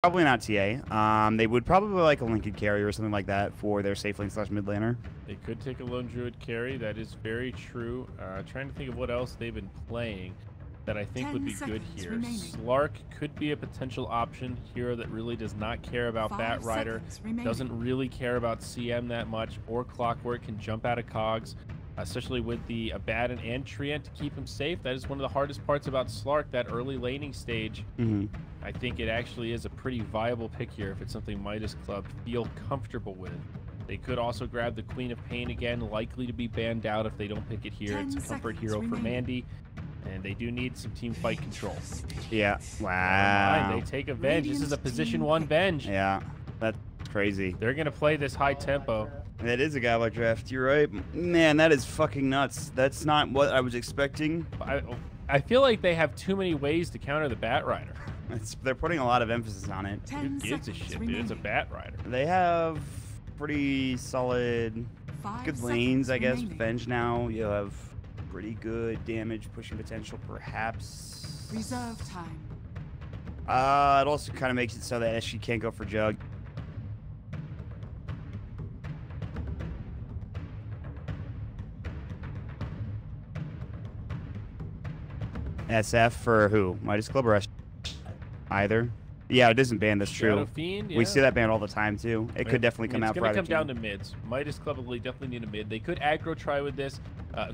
Probably not TA. They would probably like a Lincoln carry or something like that for their safe lane / mid laner. They could take a lone druid carry. That is very true. Trying to think of what else they've been playing that I think would be good here. Slark could be a potential option. Hero that really does not care about Bat Rider, doesn't really care about CM that much, or Clockwork, can jump out of cogs, especially with the Abaddon and Treant to keep him safe. That is one of the hardest parts about Slark, that early laning stage. I think it actually is a pretty viable pick here if it's something Midas Club feel comfortable with. They could also grab the Queen of Pain again, likely to be banned out if they don't pick it here. It's a comfort hero for Mandy, and they do need some team fight control. Yeah. Wow. They take a Venge. This is a position 1 Venge. Yeah, that's crazy. They're going to play this high tempo. That is a Godlike draft. You're right. Man, that is fucking nuts. That's not what I was expecting. I feel like they have too many ways to counter the Bat Rider. They're putting a lot of emphasis on it. Who gives a shit, dude? It's a Bat Rider. They have pretty solid, good lanes, I guess. With Venge now, you have pretty good damage pushing potential, perhaps. Reserve time. It also kind of makes it so that SG can't go for Jug. SF for who? Midas Club or SG? Either. Yeah, it doesn't ban. That's true. Fiend, yeah. We see that ban all the time too. It could definitely come out. It's going to come down to mids. Midas Club will definitely need a mid. They could aggro try with this.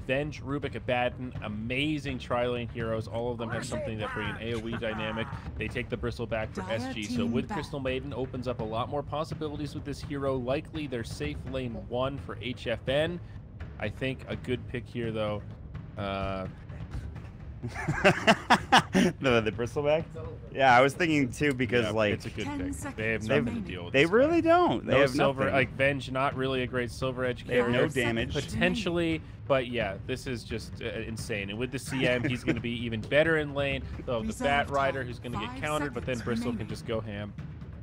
Venge, Rubik, Abaddon, amazing tri-lane heroes. All of them have something that bring an AoE dynamic. They take the Bristleback for SG. So with Crystal Maiden opens up a lot more possibilities with this hero. Likely their safe lane 1 for HFN. I think a good pick here though. No, the Bristleback? Yeah, I was thinking too because like it's a good pick. They have nothing to deal with. They really don't. They have silver nothing. Like Venge, not really a great silver edge They have carrier. no damage. Potentially, but yeah, this is just insane. And with the CM, he's going to be even better in lane. So the Bat Rider, who's going to get countered, but then Bristle can just go ham.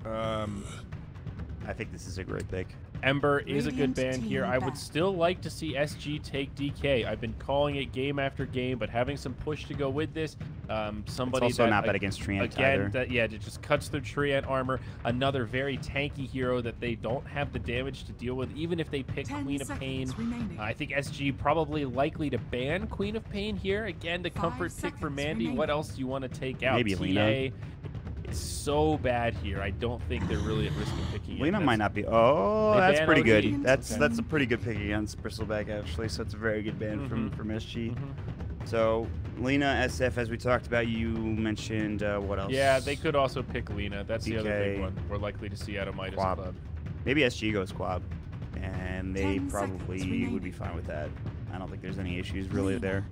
I think this is a great pick. Ember is a good ban here. I would still like to see SG take DK. I've been calling it game after game, but having some push to go with this. Somebody it's also that, not bad against Treant again, that just cuts through Treant armor. Another very tanky hero that they don't have the damage to deal with, even if they pick Queen of Pain. I think SG probably likely to ban Queen of Pain here. Again, the comfort pick for Mandy. What else do you want to take out? Maybe Lena. It's so bad here. I don't think they're really at risk of picking it. Lena might not be. Oh, that's pretty OG. good. That's a pretty good pick against Bristleback actually. So it's a very good ban from SG. So Lena, SF, as we talked about, you mentioned what else? Yeah, they could also pick Lena. That's DK, the other big one we're likely to see out of Midas Club. Maybe SG goes Quab, and they probably would be fine with that. I don't think there's any issues really there.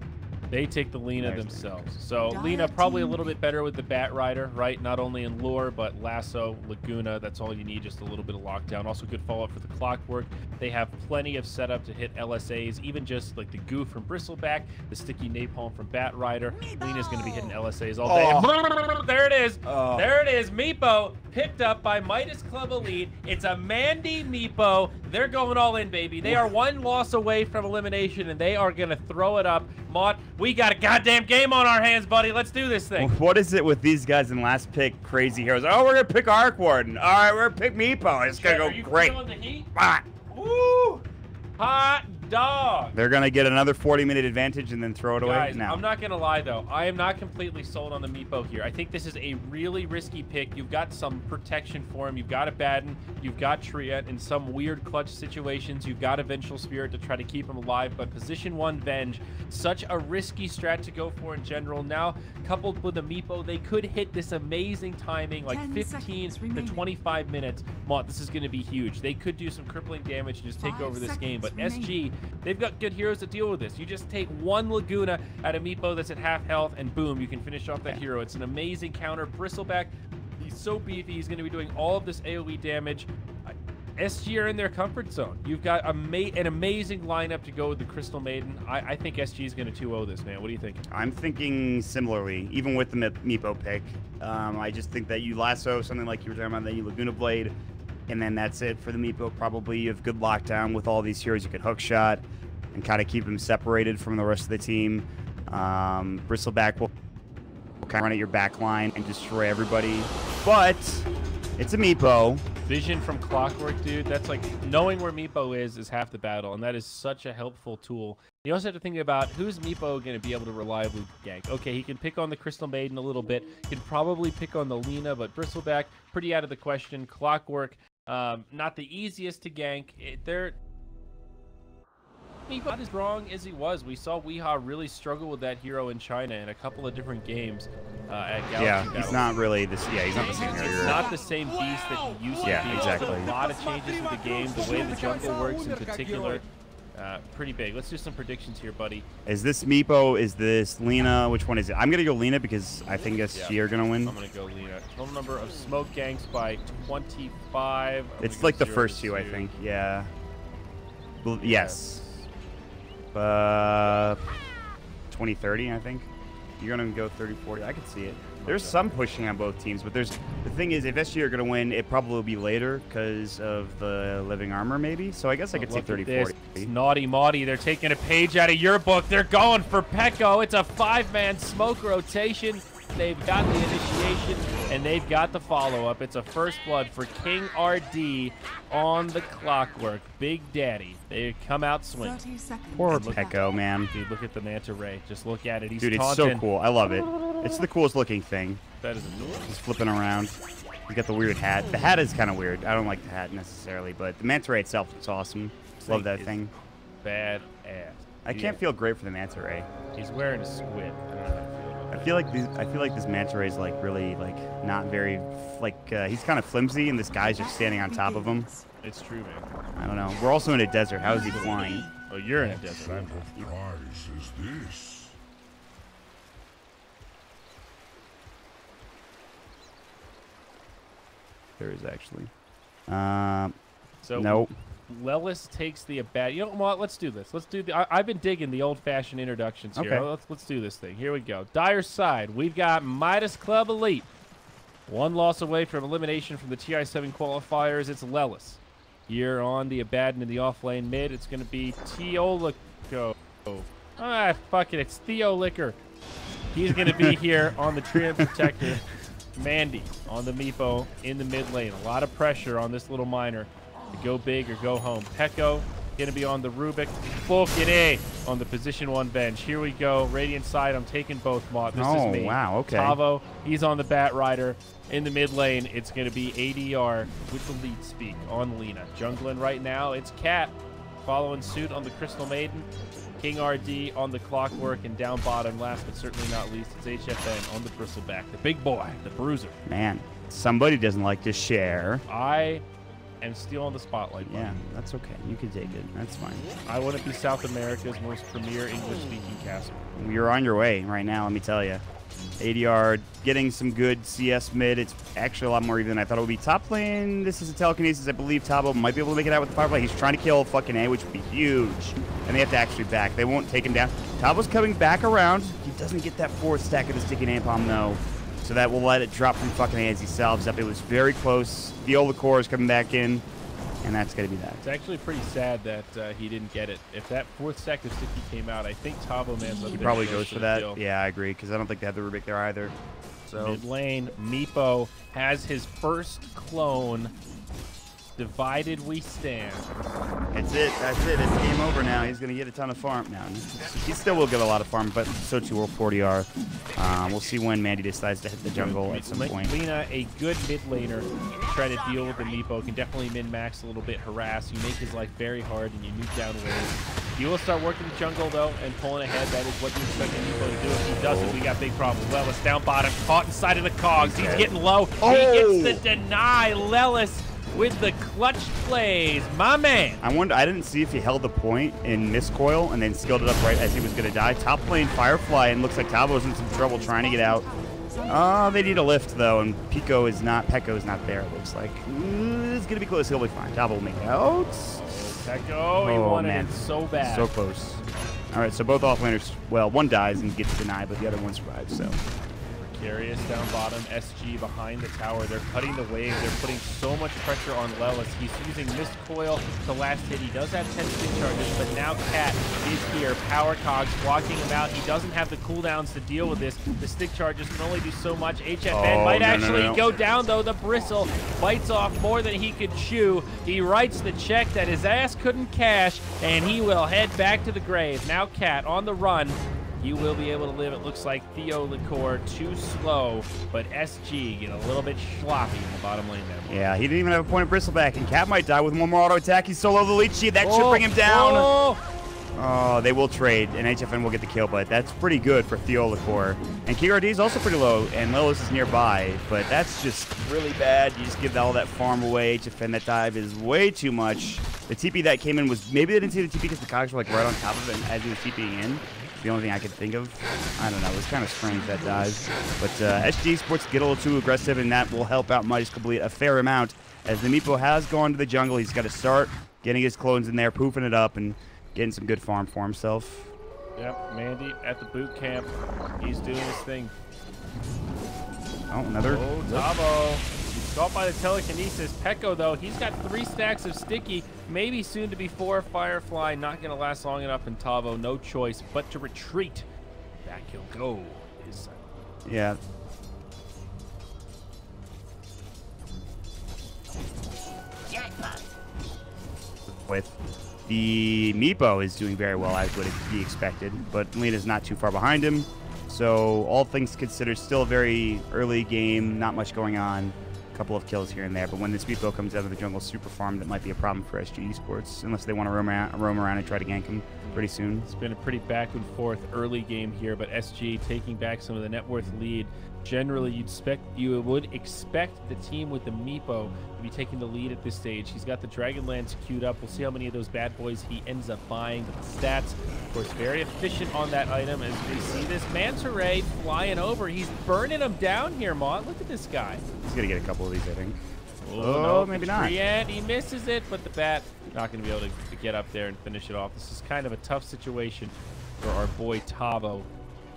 They take the Lena themselves. So Lena probably a little bit better with the Bat Rider, right? Not only in lore, but Lasso, Laguna, that's all you need, just a little bit of lockdown. Also good follow-up for the Clockwork. They have plenty of setup to hit LSAs, even just like the Goo from Bristleback, the Sticky Napalm from Bat Rider. Lena's going to be hitting LSAs all day. There it is. There it is. Meepo picked up by Midas Club Elite. It's a Mandy Meepo. They're going all in, baby. They are one loss away from elimination, and they are going to throw it up. Mott, we got a goddamn game on our hands, buddy. Let's do this thing. What is it with these guys in last pick crazy heroes? Oh, we're going to pick Arc Warden. All right, we're going to pick Meepo. It's going to go great. Feeling the heat? Hot. Woo! Hot dog. They're going to get another 40-minute advantage and then throw it away? Guys, No. I'm not going to lie, though. I am not completely sold on the Meepo here. I think this is a really risky pick. You've got some protection for him. You've got Abaddon. You've got Treant in some weird clutch situations. You've got a Vengeful Spirit to try to keep him alive. But position 1 Venge, such a risky strat to go for in general. Now, coupled with a Meepo, they could hit this amazing timing, like 15 to 25 minutes. Mont, this is going to be huge. They could do some crippling damage and just take over this game. But SG, they've got good heroes to deal with this. You just take one Laguna at a Meepo that's at half health, and boom, you can finish off that hero. It's an amazing counter. Bristleback, he's so beefy. He's going to be doing all of this AoE damage. SG are in their comfort zone. You've got an amazing lineup to go with the Crystal Maiden. I think SG is going to 2-0 this, man. What do you think? I'm thinking similarly, even with the Meepo pick. I just think that you lasso something like you were talking about, that you Laguna Blade, and then that's it for the Meepo. Probably you have good lockdown with all these heroes. You can hook shot and kind of keep them separated from the rest of the team. Bristleback will kind of run at your back line and destroy everybody. But It's a meepo. Vision from Clockwork, dude. That's like knowing where meepo is half the battle, and that is such a helpful tool. You also have to think about who's meepo going to be able to reliably gank. Okay, he can pick on the Crystal Maiden a little bit. He can probably pick on the Lina, but Bristleback, pretty out of the question. Clockwork, not the easiest to gank. Meepo not as strong as he was. We saw Weehaw really struggle with that hero in China in a couple of different games at Galaxy Yeah, he's Battle. not really this. Yeah, he's not the same hero. It's not the same beast that he used to be. Yeah, exactly. A lot of changes to the game, the way the jungle works in particular. Pretty big. Let's do some predictions here, buddy. Is this meepo? Is this Lina? Which one is it? I'm gonna go Lina because I think SG are gonna win. I'm gonna go Lina. Total number of smoke ganks by 25. It's like the first two, I think. Yeah. Well, yes. 20-30, I think. You're gonna go 30-40. I could see it. There's some pushing on both teams, but the thing is, if SG are gonna win, it probably will be later because of the living armor, maybe. So I guess I could see 30-40. It's Naughty Maudie. They're taking a page out of your book. They're going for Peko. It's a 5-man smoke rotation. They've got the initiation, and they've got the follow-up. It's a first blood for King RD on the Clockwork. Big Daddy. They come out swinging. Poor Peko, man. Dude, look at the Manta Ray. Just look at it. He's Dude, it's taunting. so cool. I love it. It's the coolest looking thing. That is adorable. He's flipping around. He's got the weird hat. The hat is kind of weird. I don't like the hat necessarily, but the Manta Ray itself is awesome. Love that thing. Bad ass. I can't feel great for the Manta Ray. He's wearing a squid. I don't know how to feel about I feel like this Manta Ray is like really like not very he's kind of flimsy, and this guy's just standing on top of him. that. It's true, man. I don't know. We're also in a desert. How is he flying? Oh, you're in a desert. I'm What prize is this? There is actually. So Nope. Lelis takes the abat. You know what? Let's do this. Let's do the. I've been digging the old-fashioned introductions here. Okay. Let's do this thing. Here we go. Dire side. We've got Midas Club Elite. One loss away from elimination from the TI7 qualifiers. It's Lelis. Here on the Abaddon in the off-lane mid, it's going to be Teolico. Ah, fuck it. It's Theo Liquor. He's going to be here on the Treant Protector. Mandy on the Meepo in the mid lane. A lot of pressure on this little miner to go big or go home. Peko going to be on the Rubik. Fulkine on the position 1 bench. Here we go. Radiant side. I'm taking both, Mott. This is me. Wow, okay. Tavo, he's on the Bat Rider. In the mid lane, it's going to be ADR with the lead speak on Lina. Jungling right now, it's Cat following suit on the Crystal Maiden. King RD on the Clockwork, and down bottom, last but certainly not least, it's HFN on the Bristleback. The big boy, the bruiser. Man, somebody doesn't like to share. I am still on the spotlight. Buddy. Yeah, that's okay. You can take it. That's fine. I want to be South America's most premier English-speaking caster. You're on your way right now, let me tell you. ADR getting some good CS mid. It's actually a lot more even than I thought it would be. Top lane, this is a telekinesis. I believe Tabo might be able to make it out with the Firefly. He's trying to kill fucking A, which would be huge. And they have to actually back. They won't take him down. Tabo's coming back around. He doesn't get that 4th stack of the sticky napalm, though. So that will let it drop from fucking A as he salves up. It was very close. Viola Core is coming back in. And that's going to be that. It's actually pretty sad that he didn't get it. If that 4th stack of sticky came out, I think Tabo Man's up He there probably to goes for for the that. kill. Yeah, I agree, because I don't think they have the Rubik there either. So Mid lane, Meepo has his first clone. Divided we stand. that's it. That's it. It's game over now. He's going to get a ton of farm now. He still will get a lot of farm, but so too will 40R. We'll see when Mandy decides to hit the jungle at some point. Lina, a good mid laner, try to deal with the Meepo. Can definitely min-max a little bit, harass. You make his life very hard, and you nuke down waves. He will start working the jungle, though, and pulling ahead. That is what you expect Meepo to do. If he doesn't, we got big problems. Lelis down bottom, caught inside of the cogs. He's getting low. Oh! He gets the deny. Lelis with the clutch plays. My man. I didn't see if he held the point in miscoil and then skilled it up right as he was going to die. Top lane Firefly, and looks like Tabo's in some trouble trying to get out. They need a lift, though, and Peko is not there, it looks like. It's going to be close. He'll be fine. Tabo will make it out. Peko, he wanted it so bad. So close. All right, so both offlaners, well, one dies and gets denied, but the other one survives, so. Precarious down bottom, SG behind the tower. They're cutting the wave. They're putting so much pressure on Lelis. He's using Mist Coil to last hit. He does have 10 stick charges, but now Cat is here. Power Cogs blocking him out. He doesn't have the cooldowns to deal with this. The stick charges can only do so much. HFN might actually go down, though. The Bristle bites off more than he could chew. He writes the check that his ass couldn't cash, and he will head back to the grave. Now Cat on the run. You will be able to live. It looks like Theo Liqueur too slow, but SG get a little bit sloppy in the bottom lane there. Yeah, he didn't even have a point of Bristleback, and Cat might die with one more auto attack. He's solo the lead sheet. That should bring him down. Oh, they will trade, and HFN will get the kill, but that's pretty good for Theo Liqueur. And KRD is also pretty low, and Lelis is nearby, but that's just really bad. You just give all that farm away. HFN, that dive is way too much. The TP that came in was, maybe they didn't see the TP because the cogs were like right on top of it as he was TPing in. The only thing I could think of. I don't know. It was kind of strange, that dive. But SG Sports get a little too aggressive, and that will help out Midas complete a fair amount. As the Meepo has gone to the jungle, he's got to start getting his clones in there, poofing it up, and getting some good farm for himself. Yep, Mandy at the boot camp. He's doing his thing. Oh, another. Oh, Tavo. He's caught by the telekinesis. Pekko, though, he's got 3 stacks of Sticky. Maybe soon to be 4. Firefly not going to last long enough, and Tavo, no choice but to retreat. Back he'll go. Yeah. With the Meepo is doing very well, as would be expected, but Lena's not too far behind him. So all things considered, still a very early game, not much going on. A couple of kills here and there, but when this Meepo comes out of the jungle super farm, that might be a problem for SG Esports, unless they want to roam around and try to gank him pretty soon. It's been a pretty back and forth early game here, but SG taking back some of the net worth lead. Generally, you would expect the team with the Meepo to be taking the lead at this stage. He's got the Dragonlance queued up. We'll see how many of those bad boys he ends up buying. But the stats, of course, very efficient on that item as we see this Manta Ray flying over. He's burning him down here, Mont. Look at this guy. He's going to get a couple of these, I think. Oh, no, maybe not. He misses it, but the bat not going to be able to get up there and finish it off. This is kind of a tough situation for our boy Tavo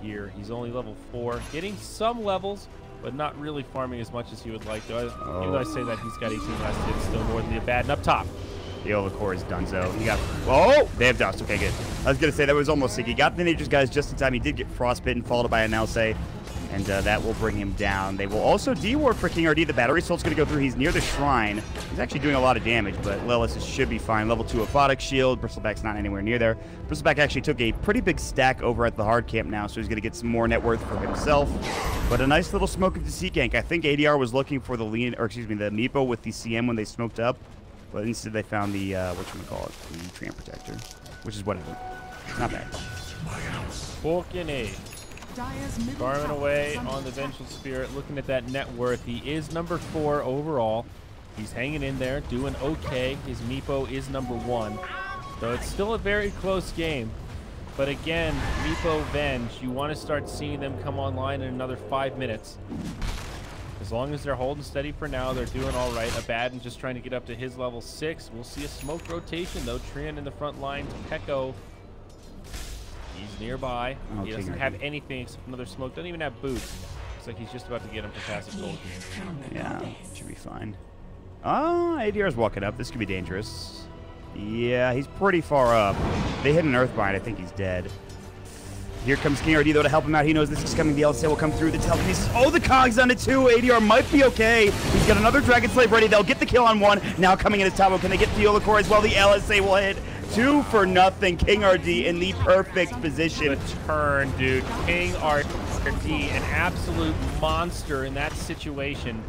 here. He's only level 4, getting some levels, but not really farming as much as he would like. Even though I say that, he's got 18 last hits, still more than the bad. And up top, the Olicore is donezo. He got, oh, they have dust. Okay, good. I was going to say, that was almost sick. He got the Nature's Guys just in time. He did get frostbitten, followed by an Elsay, and that will bring him down. They will also deward for King RD. The battery assault's going to go through. He's near the shrine. He's actually doing a lot of damage, but Lelis should be fine. Level 2 Aphotic Shield. Bristleback's not anywhere near there. Bristleback actually took a pretty big stack over at the hard camp now, so he's going to get some more net worth for himself. But a nice little Smoke of Deceit gank. I think ADR was looking for the lean, or excuse me, the Meepo with the CM when they smoked up, but instead they found the, whatchamacallit, the Treant Protector, which is whatever. Not bad. Falcon A. Farming away on the Vengeful Spirit, looking at that net worth. He is number 4 overall. He's hanging in there, doing okay. His Meepo is number 1. So it's still a very close game. But again, Meepo Venge, you want to start seeing them come online in another 5 minutes. As long as they're holding steady for now, they're doing all right. Abaddon just trying to get up to his level 6. We'll see a smoke rotation, though. Trian in the front line. Pekko, he's nearby. He doesn't have anything except another smoke. Doesn't even have boots. Looks like he's just about to get him for passive gold. Yeah, should be fine. ADR's walking up. This could be dangerous. Yeah, he's pretty far up. They hit an Earthbind. I think he's dead. Here comes King RD, though, to help him out. He knows this is coming. The LSA will come through. The telekinesis. Oh, the Cog's on it, too. ADR might be okay. He's got another Dragon Slave ready. They'll get the kill on 1. Now coming into Tavo. Can they get the Olicore as well? The LSA will hit. 2 for nothing. King RD in the perfect position. The turn, dude. King RD, an absolute monster in that situation.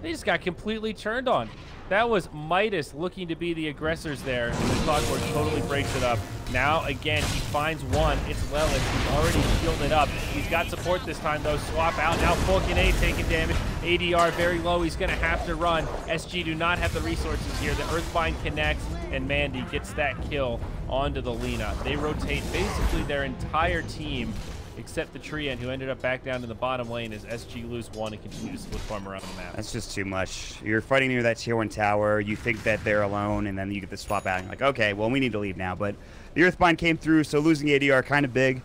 They just got completely turned on. That was Midas looking to be the aggressors there. And the Clockwork totally breaks it up. Now, again, he finds 1. It's Lelis. He's already shielded up. He's got support this time, though. Swap out. Now, Falcon A taking damage. ADR very low. He's going to have to run. SG do not have the resources here. The Earthbind connects, and Mandy gets that kill onto the Lina. They rotate basically their entire team, except the Treant, who ended up back down in the bottom lane as SG lose 1 and continue to split farm around the map. That's just too much. You're fighting near that tier 1 tower. You think that they're alone, and then you get the swap out. And you're like, okay, well, we need to leave now. But the Earthbind came through, so losing ADR kind of big.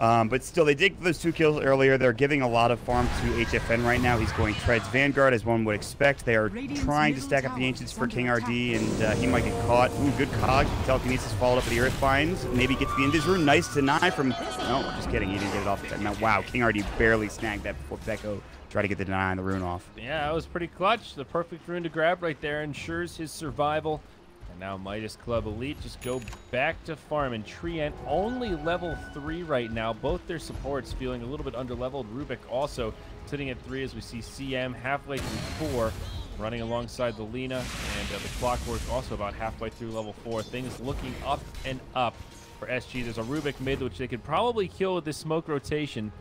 But still, they did those 2 kills earlier. They're giving a lot of farm to HFN right now. He's going Treads Vanguard, as one would expect. They are trying to stack up the Ancients for King RD, and he might get caught. Ooh, good cog. Telekinesis followed up with the Earth Binds. Maybe gets the Invis Rune. Nice deny from... No, just kidding. He didn't get it off the time. Now, wow, King RD barely snagged that before Becco tried to get the deny on the rune off. Yeah, that was pretty clutch. The perfect rune to grab right there ensures his survival. And now Midas Club Elite just go back to farm. And Treant only level 3 right now. Both their supports feeling a little bit underleveled. Rubik also sitting at 3 as we see CM halfway through 4. Running alongside the Lina. And the Clockwork also about halfway through level 4. Things looking up and up for SG. There's a Rubik mid, which they could probably kill with this smoke rotation.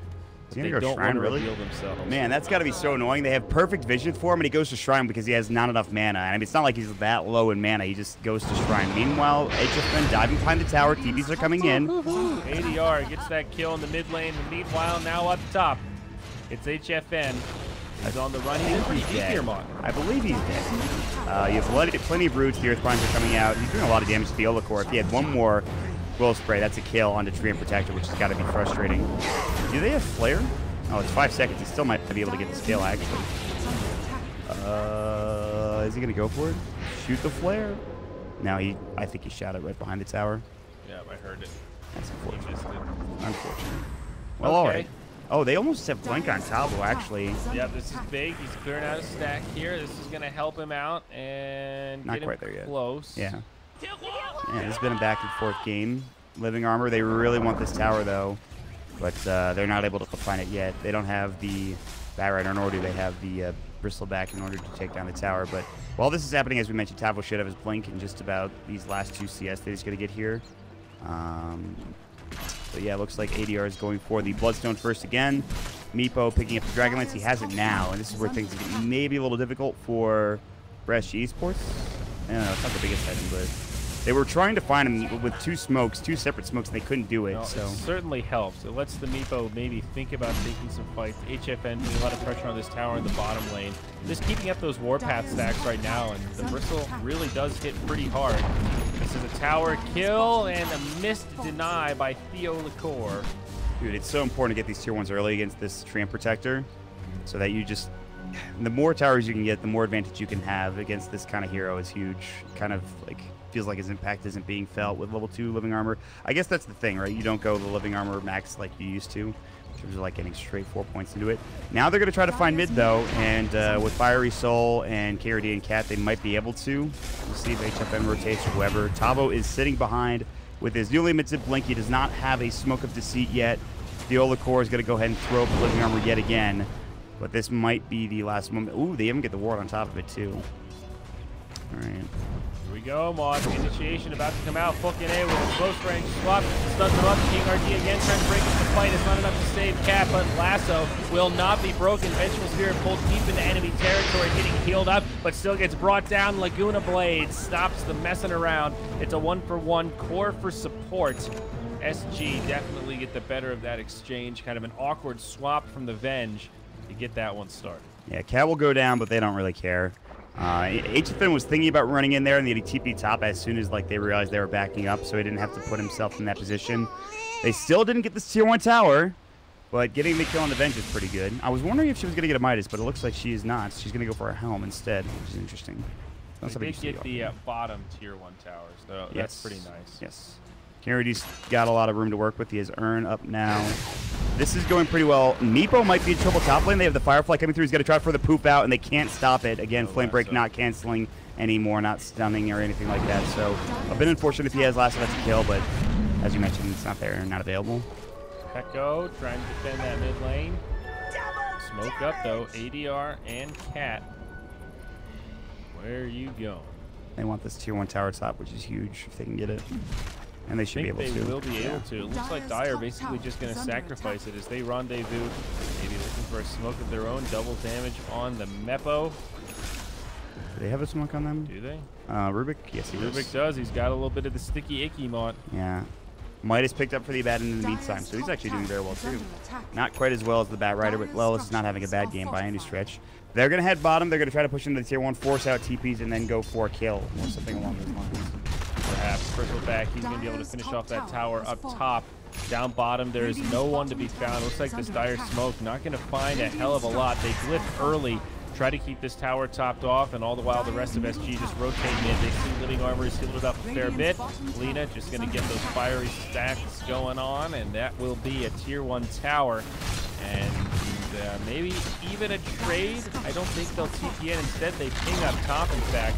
They don't want to reveal themselves. Man, that's got to be so annoying. They have perfect vision for him, and he goes to Shrine because he has not enough mana. And I mean, it's not like he's that low in mana. He just goes to Shrine. Meanwhile, HFN diving behind the tower. TPs are coming in. ADR gets that kill in the mid lane. And meanwhile, now up top, it's HFN. He's on the run. He's pretty deep here, Mon. I believe he's dead. You have plenty of roots. The Earth Binds are coming out. He's doing a lot of damage to the Olocore. If he had one more Will Spray, that's a kill onto Tree and Protector, which has got to be frustrating. Do they have Flare? Oh, it's 5 seconds. He still might be able to get this kill, actually. Is he going to go for it? Shoot the Flare? No, I think he shot it right behind the tower. Yeah, I heard it. That's unfortunate. Unfortunate. Well, all right. Oh, they almost have Blink on Tabo, actually. Yeah, this is big. He's clearing out a stack here. This is going to help him out and not get quite him there yet. Close. Yeah. Yeah, this has been a back and forth game. Living Armor, they really want this tower, though. But they're not able to find it yet. They don't have the Bat Rider, nor do they have the Bristleback in order to take down the tower. But while this is happening, as we mentioned, Tavo should have his Blink in just about these last 2 CS that he's going to get here. But yeah, it looks like ADR is going for the Bloodstone first again. Meepo picking up the Dragonlance. He has it now, and this is where things get maybe a little difficult for SG Esports. I don't know, it's not the biggest item, but they were trying to find him with 2 separate smokes, and they couldn't do it. No, so it certainly helps. It lets the Meepo maybe think about taking some fights. HFN putting a lot of pressure on this tower in the bottom lane. Just keeping up those Warpath stacks right now, and the Bristle really does hit pretty hard. This is a tower kill and a missed deny by Theo Licour. Dude, it's so important to get these tier 1s early against this Treant Protector, so that you just... The more towers you can get, the more advantage you can have against this kind of hero is huge. Kind of like... feels like his impact isn't being felt with level 2 Living Armor. I guess that's the thing, right? You don't go the Living Armor max like you used to, in terms of like getting straight 4 points into it. Now they're going to try to find mid, though, and with Fiery Soul and KRD and Cat, they might be able to. We'll see if HFN rotates or whoever. Tavo is sitting behind with his newly minted Blink. He does not have a Smoke of Deceit yet. The Olocore is going to go ahead and throw up Living Armor yet again, but this might be the last moment. Ooh, they even get the ward on top of it, too. All right. Here we go, Mod. Initiation about to come out. Fucking A with a close range swap. Stuns him up. King RD again trying to break into the fight. It's not enough to save Cat, but Lasso will not be broken. Vengeful Spirit pulled deep into enemy territory, getting healed up, but still gets brought down. Laguna Blade stops the messing around. It's a 1-for-1 core for support. SG definitely get the better of that exchange. Kind of an awkward swap from the Venge to get that one started. Yeah, Cat will go down, but they don't really care. HFN was thinking about running in there and the TP top as soon as like they realized they were backing up, so he didn't have to put himself in that position. They still didn't get this tier 1 tower, but getting the kill on the Venge is pretty good. I was wondering if she was going to get a Midas, but it looks like she is not. She's going to go for a Helm instead, which is interesting. They did get the bottom tier 1 towers, so yes. That's pretty nice. Yes. Kennedy's got a lot of room to work with. He has Urn up now. This is going pretty well. Meepo might be in trouble top lane. They have the Firefly coming through. He's got to try for the poof out, and they can't stop it. Again, Flame Break not canceling anymore, not stunning or anything like that. So a bit unfortunate if he has Lasso, that's a kill, but as you mentioned, it's not there and not available. Pekko trying to defend that mid lane. Smoke up, though. ADR and Cat. Where are you going? They want this tier 1 tower top, which is huge if they can get it. And they should be able to. They will be able to. It looks like Dire basically just going to sacrifice it as they rendezvous. Maybe looking for a smoke of their own. Double damage on the Mepo. Do they have a smoke on them? Do they? Rubik? Yes, he does. Rubik does. He's got a little bit of the sticky icky mod. Yeah. Midas picked up for the Abaddon in the meantime, so he's actually doing very well too. Not quite as well as the Bat Rider, but Lelis is not having a bad game by any stretch. They're going to head bottom. They're going to try to push into the tier 1, force out TPs, and then go for a kill or something along those lines. Perhaps Bristleback, he's going to be able to finish off that tower up top. Down bottom, there's no one to be found. Looks like this dire smoke not going to find a hell of a lot. They glyph early, try to keep this tower topped off, and all the while the rest of SG just rotate mid. They see Living Armor is healed up a fair bit. Lena just going to get those fiery stacks going on, and that will be a tier 1 tower. And maybe even a trade. I don't think they'll TP in. Instead, they ping up top, in fact.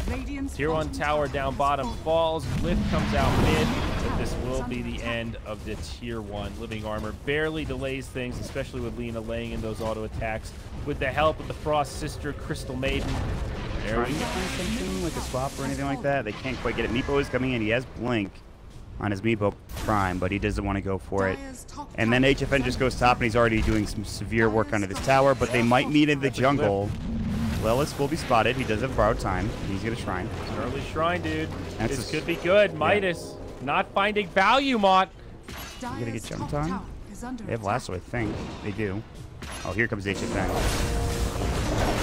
Tier 1 tower down bottom falls. Glyph comes out mid. But this will be the end of the tier 1. Living Armor barely delays things, especially with Lena laying in those auto attacks. With the help of the Frost Sister, Crystal Maiden. Trying to do something like a swap or anything like that. They can't quite get it. Meepo is coming in. He has Blink on his Meepo Prime, but he doesn't want to go for it. And then HFN just goes top, and he's already doing some severe work under this tower, but they might meet in the jungle. Lilith will be spotted. He does have borrowed time. He's going to Shrine. Early Shrine, dude. This could be good. Midas not finding value, Mont. You going to get jumped on? They have Lasso, I think. They do. Oh, here comes HFN.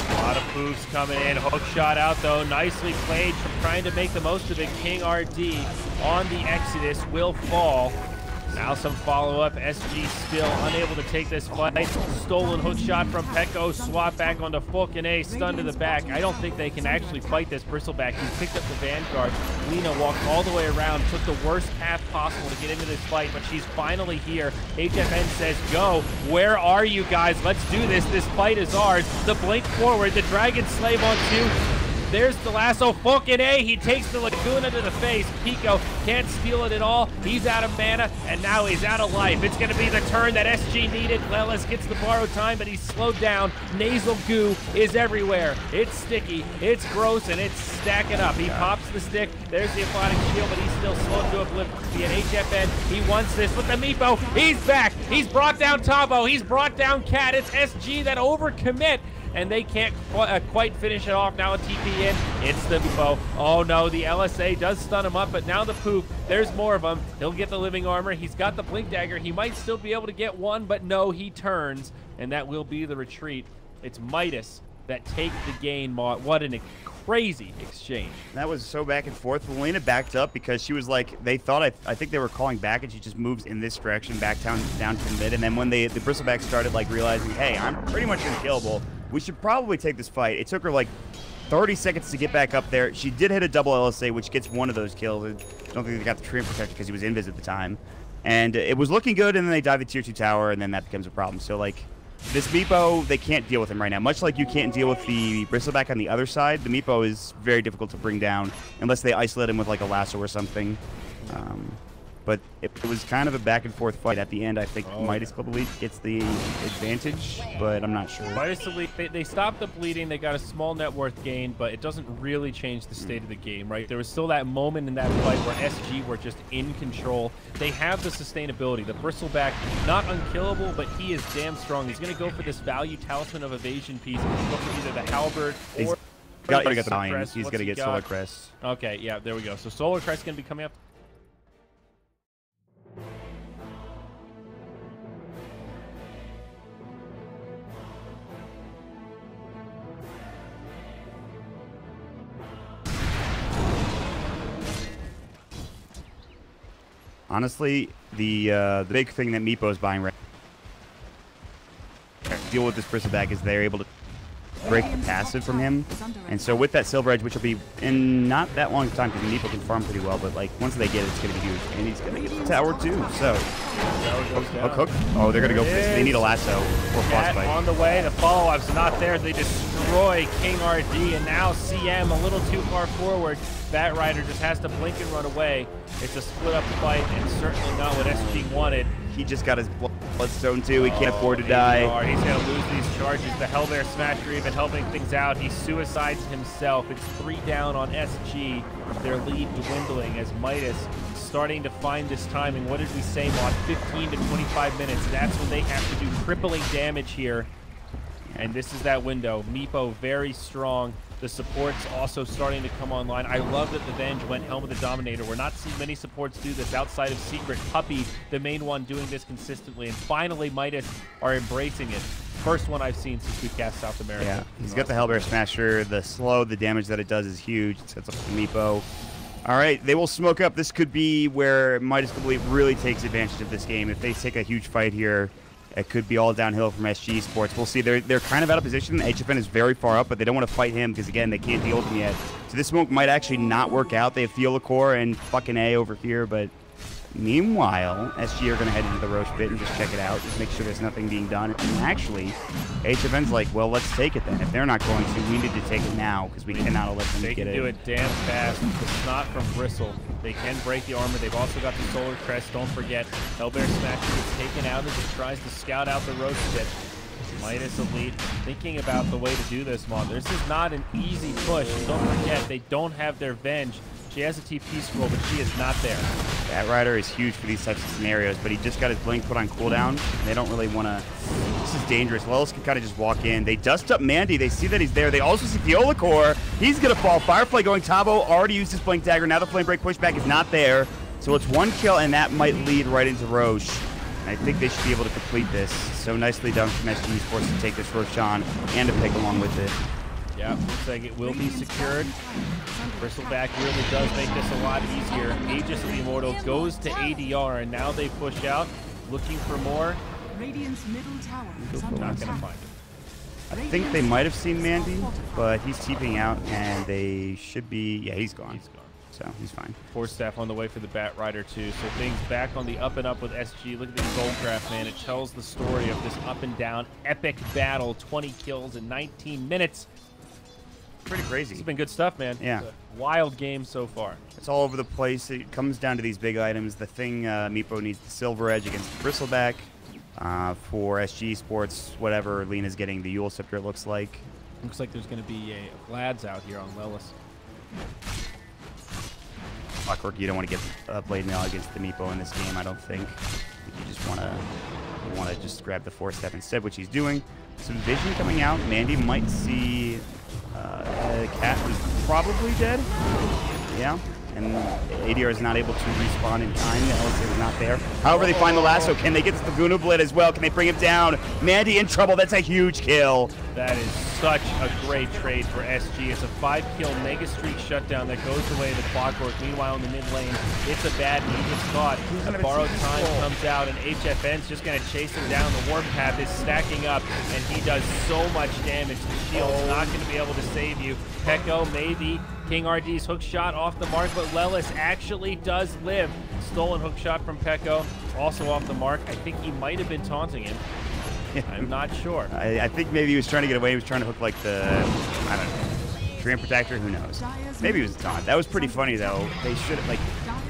A lot of moves coming in. Hook shot out, though. Nicely played from trying to make the most of it. King RD on the Exodus will fall. Now some follow-up. SG still unable to take this fight. Stolen hook shot from Pekko. Swap back onto Falcon. Stun to the back. I don't think they can actually fight this Bristleback. He picked up the Vanguard. Lena walked all the way around, took the worst path possible to get into this fight, but she's finally here. HFN says, go. Where are you guys? Let's do this. This fight is ours. The blink forward. The Dragon Slave on 2. There's the lasso. Falcon. He takes the Laguna to the face. Pico can't steal it at all. He's out of mana, and now he's out of life. It's going to be the turn that SG needed. Lelis gets the borrowed time, but he's slowed down. Nasal goo is everywhere. It's sticky, it's gross, and it's stacking up. He pops the stick. There's the aquatic shield, but he's still slow to oblivion. HFN, he wants this with the Meepo. He's back. He's brought down Tavo. He's brought down Cat. It's SG that overcommit, and they can't quite finish it off. Now a TP in. It's the Meepo. Oh no, the LSA does stun him up, but now the poop. There's more of them. He'll get the Living Armor. He's got the Blink Dagger. He might still be able to get one, but no, he turns, and that will be the retreat. It's Midas that takes the game. What an crazy exchange. That was so back and forth. Lena backed up because she was like, they thought, I think they were calling back, and she just moves in this direction, back down to the mid. And then when the Bristleback started like realizing, hey, I'm pretty much unkillable, we should probably take this fight. It took her like 30 seconds to get back up there. She did hit a double LSA, which gets one of those kills. I don't think they got the Treant Protector because he was invis at the time. And it was looking good, and then they dive the tier 2 tower, and then that becomes a problem. So like, this Meepo, they can't deal with him right now. Much like you can't deal with the Bristleback on the other side, the Meepo is very difficult to bring down unless they isolate him with like a lasso or something. But it was kind of a back and forth fight. At the end, I think Midas Club Elite gets the advantage, but I'm not sure. Midas Elite, they stopped the bleeding. They got a small net worth gain, but it doesn't really change the state of the game, right? There was still that moment in that fight where SG were just in control. They have the sustainability. The Bristleback, not unkillable, but he is damn strong. He's going to go for this value Talisman of Evasion piece. Go for either the Halberd or... Got to get the volume. He's going to get Solar Crest. Okay, yeah, there we go. So Solar Crest is going to be coming up. Honestly, the big thing that Meepo is buying right now to deal with this Bristleback is they're able to break the passive from him. And so with that Silver Edge, which will be in not that long time because Meepo can farm pretty well, but like once they get it, it's going to be huge. And he's going to get the tower too. So, hook. Oh, they're going to go for this. They need a lasso or frostbite. On the way, the follow-up's not there. They destroy King RD, and now CM a little too far forward. Bat Rider just has to blink and run away. It's a split-up fight, and certainly not what SG wanted. He just got his bloodstone too. He can't afford to die. He's going to lose these charges. The Hellbear Smasher even helping things out. He suicides himself. It's 3 down on SG. Their lead dwindling as Midas starting to find this timing. What did we say, Mod? 15 to 25 minutes. That's when they have to do crippling damage here. And this is that window. Meepo very strong. The supports also starting to come online. I love that the Venge went Helm of the Dominator. We're not seeing many supports do this outside of Secret. Puppy, the main one, doing this consistently. And finally, Midas are embracing it. First one I've seen since we cast South America. Yeah, he's got the Hellbear Smasher. The slow, the damage that it does is huge. It sets up the Meepo. All right, they will smoke up. This could be where Midas really takes advantage of this game. If they take a huge fight here, it could be all downhill from SG Sports. We'll see. They're kind of out of position. HFN is very far up, but they don't want to fight him because, again, they can't deal with him yet. So this smoke might actually not work out. They have Theolacor and fucking A over here, but meanwhile, SG are going to head into the Roche pit and just check it out. Just make sure there's nothing being done. And actually, HFN's like, well, let's take it then. If they're not going to, we need to take it now because we cannot let them get it. They can do it damn fast. The snot from Bristle. They can break the armor. They've also got the Solar Crest. Don't forget, Hellbear Smasher gets taken out as he tries to scout out the Roche pit. Midas Elite thinking about the way to do this, Mon. This is not an easy push. Don't forget, they don't have their Venge. She has a TP scroll, but she is not there. That Rider is huge for these types of scenarios, but he just got his Blink put on cooldown. And they don't really want to... This is dangerous. Lelis can kind of just walk in. They dust up Mandy. They see that he's there. They also see Theolacor. He's going to fall. Firefly going Tabo. Already used his Blink Dagger. Now the Flame Break pushback is not there. So it's one kill, and that might lead right into Roche. And I think they should be able to complete this. So nicely done from SG Sports to take this Roche on and to pick along with it. Yeah, looks like it will be secured. Bristleback really does make this a lot easier. Aegis of the Immortal goes to ADR, and now they push out, looking for more. Radiant's middle tower is Not under going to attack. find it. I think they might have seen Mandy, but he's TPing out, and they should be... Yeah, he's gone. He's gone. So he's fine. Force Staff on the way for the Bat Rider, too. So things back on the up and up with SG. Look at this Goldcraft, man. It tells the story of this up and down epic battle. 20 kills in 19 minutes. Pretty crazy. It's been good stuff, man. Yeah. It's a wild game so far. It's all over the place. It comes down to these big items. The thing, Meepo needs the Silver Edge against the Bristleback. For SG Sports, whatever Lena's getting, the Yule Scepter, it looks like. Looks like there's going to be a Vlad's out here on Lelis. Clockwork, you don't want to get Blade Mail against the Meepo in this game, I don't think. You just want to just grab the Force Step instead, which he's doing. Some vision coming out. Mandy might see Cat is probably dead. Yeah. And ADR is not able to respawn in time. The LSA was not there. However, they find the lasso. Can they get the Laguna Blade as well? Can they bring him down? Mandy in trouble. That's a huge kill. That is such a great trade for SG. It's a 5-kill Mega Streak shutdown that goes away the Clockwork. Meanwhile, in the mid lane, it's a bad knee. He gets caught. A borrowed time comes out, and HFN's just going to chase him down. The Warp Path is stacking up, and he does so much damage. The shield's not going to be able to save you. Pekko, maybe. King RD's hook shot off the mark, but Lelis actually does live. Stolen hook shot from Pekko, also off the mark. I think he might have been taunting him. I'm not sure. I think maybe he was trying to get away. He was trying to hook like the, I don't know, Treant Protector. Who knows? Maybe it was a taunt. That was pretty funny though. They should have, like,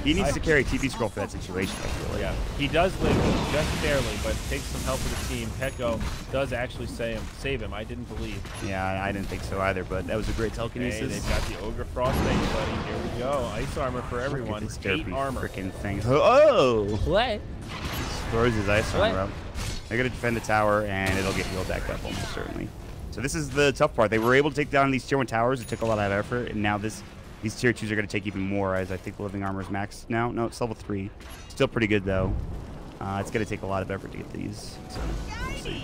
he needs to carry TP scroll for that situation, I feel like. Yeah, he does live just barely, but takes some help with the team. Pekko does actually save him. I didn't believe. Yeah, I didn't think so either, but that was a great telekinesis. Hey, they've got the Ogre Frostbite, buddy. Here we go. Ice armor for everyone. This 8 armor. freaking thing. Oh! What? Throws his ice armor up. They're going to defend the tower, and it'll get healed back up almost certainly. So this is the tough part. They were able to take down these tier 1 towers. It took a lot of effort, and now these tier 2s are going to take even more, as I think the living armor is maxed now. No, it's level 3. Still pretty good, though. It's going to take a lot of effort to get these. So we'll see.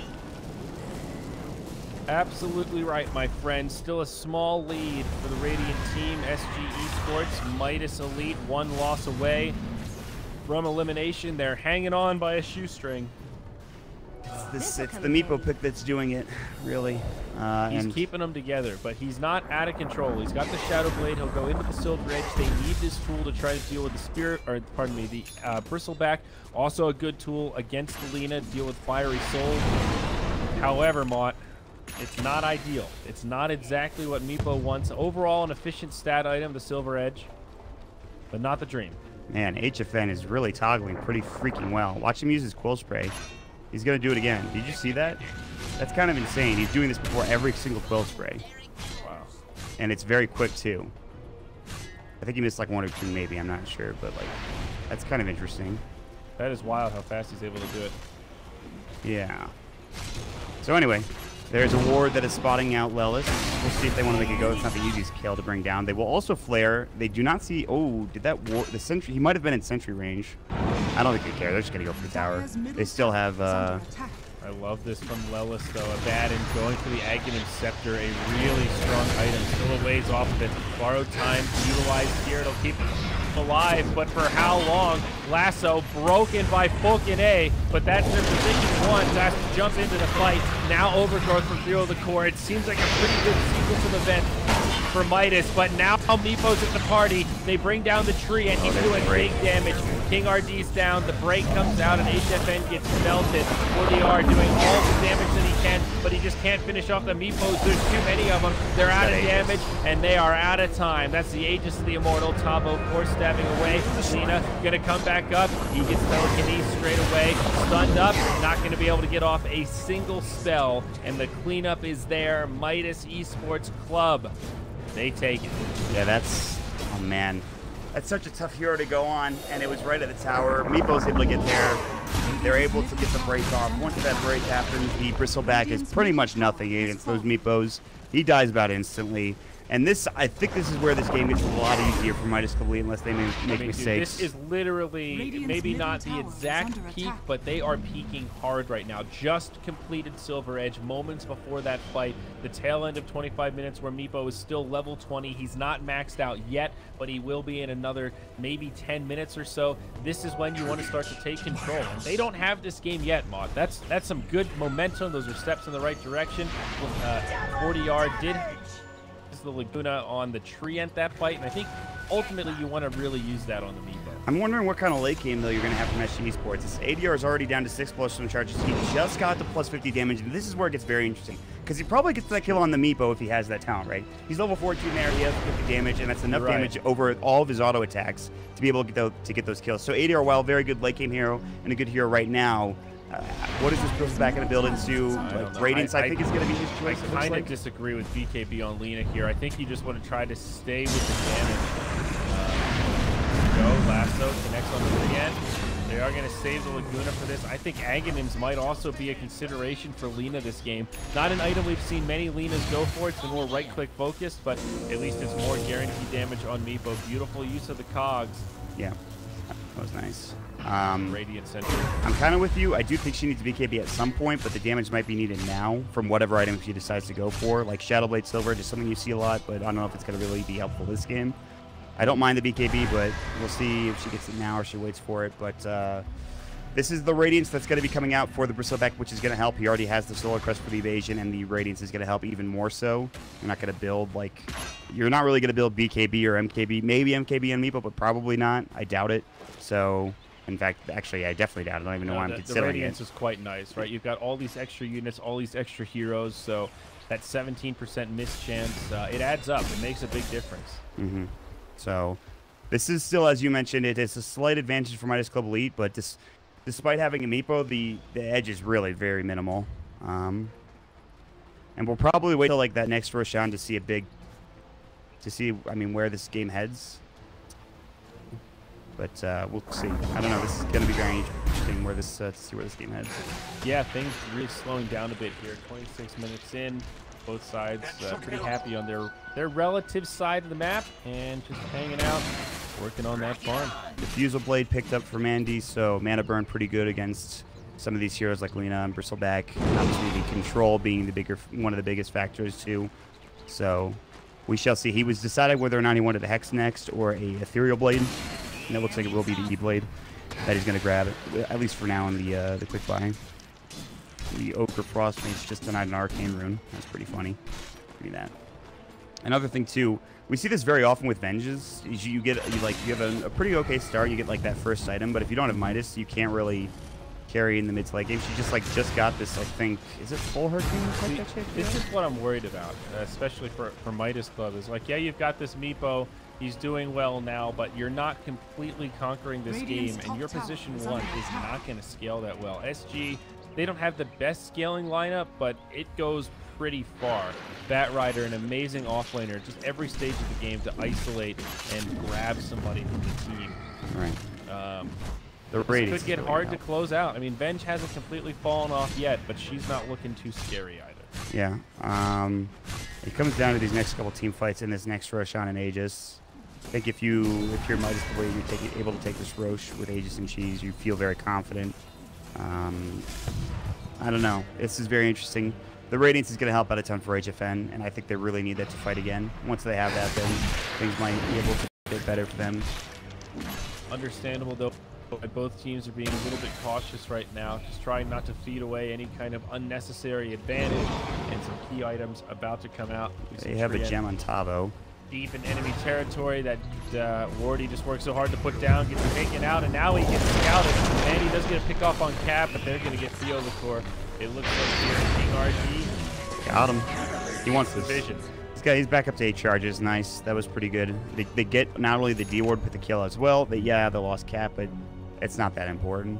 Absolutely right, my friend. Still a small lead for the Radiant team. SG Esports, Midas Elite, 1 loss away from elimination. They're hanging on by a shoestring. It's the Meepo pick that's doing it, really. He's keeping them together, but he's not out of control. He's got the Shadow Blade. He'll go into the Silver Edge. They need this tool to try to deal with the Spirit, or pardon me, the Bristleback. Also a good tool against the Lina to deal with Fiery Soul. However, Mott, it's not ideal. It's not exactly what Meepo wants. Overall, an efficient stat item, the Silver Edge, but not the dream. Man, HFN is really toggling pretty freaking well. Watch him use his Quill Spray. He's going to do it again. Did you see that? That's kind of insane. He's doing this before every single Quill Spray. Wow. And it's very quick, too. I think he missed like 1 or 2, maybe. I'm not sure. But, like, that's kind of interesting. That is wild how fast he's able to do it. Yeah. So, anyway, there's a ward that is spotting out Lelis. We'll see if they want to make it go. It's not the easiest kill to bring down. They will also flare. They do not see... Oh, did that ward... The sentry... He might have been in sentry range. I don't think they care. They're just going to go for the tower. They still have... I love this from Lelis, though. Abaddon going for the Aghanim Scepter, a really strong item. Still a ways off of it. Borrowed time utilized here. It'll keep him alive, but for how long? Lasso broken by vg.j, but that's their position one. So has to jump into the fight. Now Overgrowth from through the core. It seems like a pretty good sequence of events for Midas, but now Meepo's at the party. They bring down the tree, and he's doing big damage. King RD's down, the break comes out, and HFN gets melted. 4DR doing all the damage that he can, but he just can't finish off the Meepos. There's too many of them. They're out of damage, and they are out of time. That's the Aegis of the Immortal. Tabo, force stabbing away. Lina gonna come back up. He gets telekinesis straight away. Stunned up, not gonna be able to get off a single spell, and the cleanup is there. Midas Esports Club. They take it. Yeah, that's, oh man. That's such a tough hero to go on, and it was right at the tower. Meepo's able to get there. They're able to get the break off. Once that break happens, the Bristleback is pretty much nothing against those Meepos. He dies about instantly. And this, I think this is where this game gets a lot easier for Midas Complete unless they make mistakes. Dude, this is literally maybe not the exact peak, but they are peaking hard right now. Just completed Silver Edge moments before that fight. The tail end of 25 minutes where Meepo is still level 20. He's not maxed out yet, but he will be in another maybe 10 minutes or so. This is when you want to start to take control. And they don't have this game yet, Maud. That's some good momentum. Those are steps in the right direction. 40R did the Laguna on the tree at that fight, and I think ultimately you want to really use that on the Meepo. I'm wondering what kind of late game though you're going to have from SG Esports. His ADR is already down to 6+ some charges. He just got to plus 50 damage, and this is where it gets very interesting because he probably gets that kill on the Meepo if he has that talent, right? He's level 14 there. He has 50 damage, and that's enough damage over all of his auto attacks to be able to get those kills. So ADR, while very good late game hero and a good hero right now, what is this Bristleback going to build into? Like, Radiance, I think, is going to be his choice. I kind of disagree with BKB on Lina here. I think you just want to try to stay with the damage. Go, Lasso connects on the again. They are going to save the Laguna for this. I think Aghanims might also be a consideration for Lina this game. Not an item we've seen many Linas go for. It's been more right-click focused, but at least it's more guaranteed damage on Meepo. Beautiful use of the cogs. Yeah, that was nice. Radiant Center. I'm kind of with you. I do think she needs BKB at some point, but the damage might be needed now from whatever item she decides to go for. Like Shadowblade Silver, just something you see a lot, but I don't know if it's going to really be helpful this game. I don't mind the BKB, but we'll see if she gets it now or she waits for it. But this is the Radiance that's going to be coming out for the Bristleback, which is going to help. He already has the Solar Crest for the evasion, and the Radiance is going to help even more so. You're not going to build, like, you're not really going to build BKB or MKB. Maybe MKB on Meepo, but probably not. I doubt it. So, in fact, actually, I definitely doubt it. I don't even know why I'm considering it. The Radiance is quite nice, right? You've got all these extra units, all these extra heroes, so that 17% miss chance, it adds up. It makes a big difference. Mm-hmm. So, this is still, as you mentioned, it is a slight advantage for Midas Club Elite, but despite having a Meepo, the edge is really very minimal. And we'll probably wait till like that next first round to see where this game heads. But we'll see. I don't know. This is going to be very interesting to see where this game heads. Yeah, things really slowing down a bit here. 26 minutes in. Both sides pretty happy on their relative side of the map and just hanging out, working on that farm. Diffusal Blade picked up for Mandy, so mana burn pretty good against some of these heroes like Lina and Bristleback. Obviously, the control being one of the biggest factors too. So we shall see. He was deciding whether or not he wanted a Hex next or a Ethereal Blade, and it looks like it will be the E-Blade that he's going to grab, at least for now in the quick buy. The Ochre Frost Mage just denied an Arcane Rune. That's pretty funny. Look at that. Another thing too, we see this very often with Venges. You have a pretty okay start. You get like that first item, but if you don't have Midas, you can't really carry in the mid to late game. She just got this. I think, is it full Hurricane? This is what I'm worried about, especially for Midas Club. Is like, yeah, you've got this Meepo. He's doing well now, but you're not completely conquering this game, and your position one is not going to scale that well. SG. They don't have the best scaling lineup, but it goes pretty far. Batrider, an amazing offlaner, just every stage of the game to isolate and grab somebody from the team. Right. The Radiance could get hard to close out. I mean, Venge hasn't completely fallen off yet, but she's not looking too scary either. Yeah. It comes down to these next couple team fights in this next Roshan and Aegis. I think if you're Midas the way you're able to take this Roche with Aegis and Cheese, you feel very confident. I don't know. This is very interesting. The Radiance is going to help out a ton for HFN, and I think they really need that to fight again. Once they have that, then things might be able to get better for them. Understandable, though. Both teams are being a little bit cautious right now, just trying not to feed away any kind of unnecessary advantage, and some key items about to come out. They have a gem on Tavo. Deep in enemy territory that Wardy just worked so hard to put down, gets taken out, and now he gets scouted. And he does get a pick off on Cap, but they're going to get Theo the core. It looks like here, King RG. Got him. He wants this. Vision. He's back up to 8 charges. Nice. That was pretty good. They get not only the D ward, but the kill as well. But yeah, they lost Cap, but it's not that important.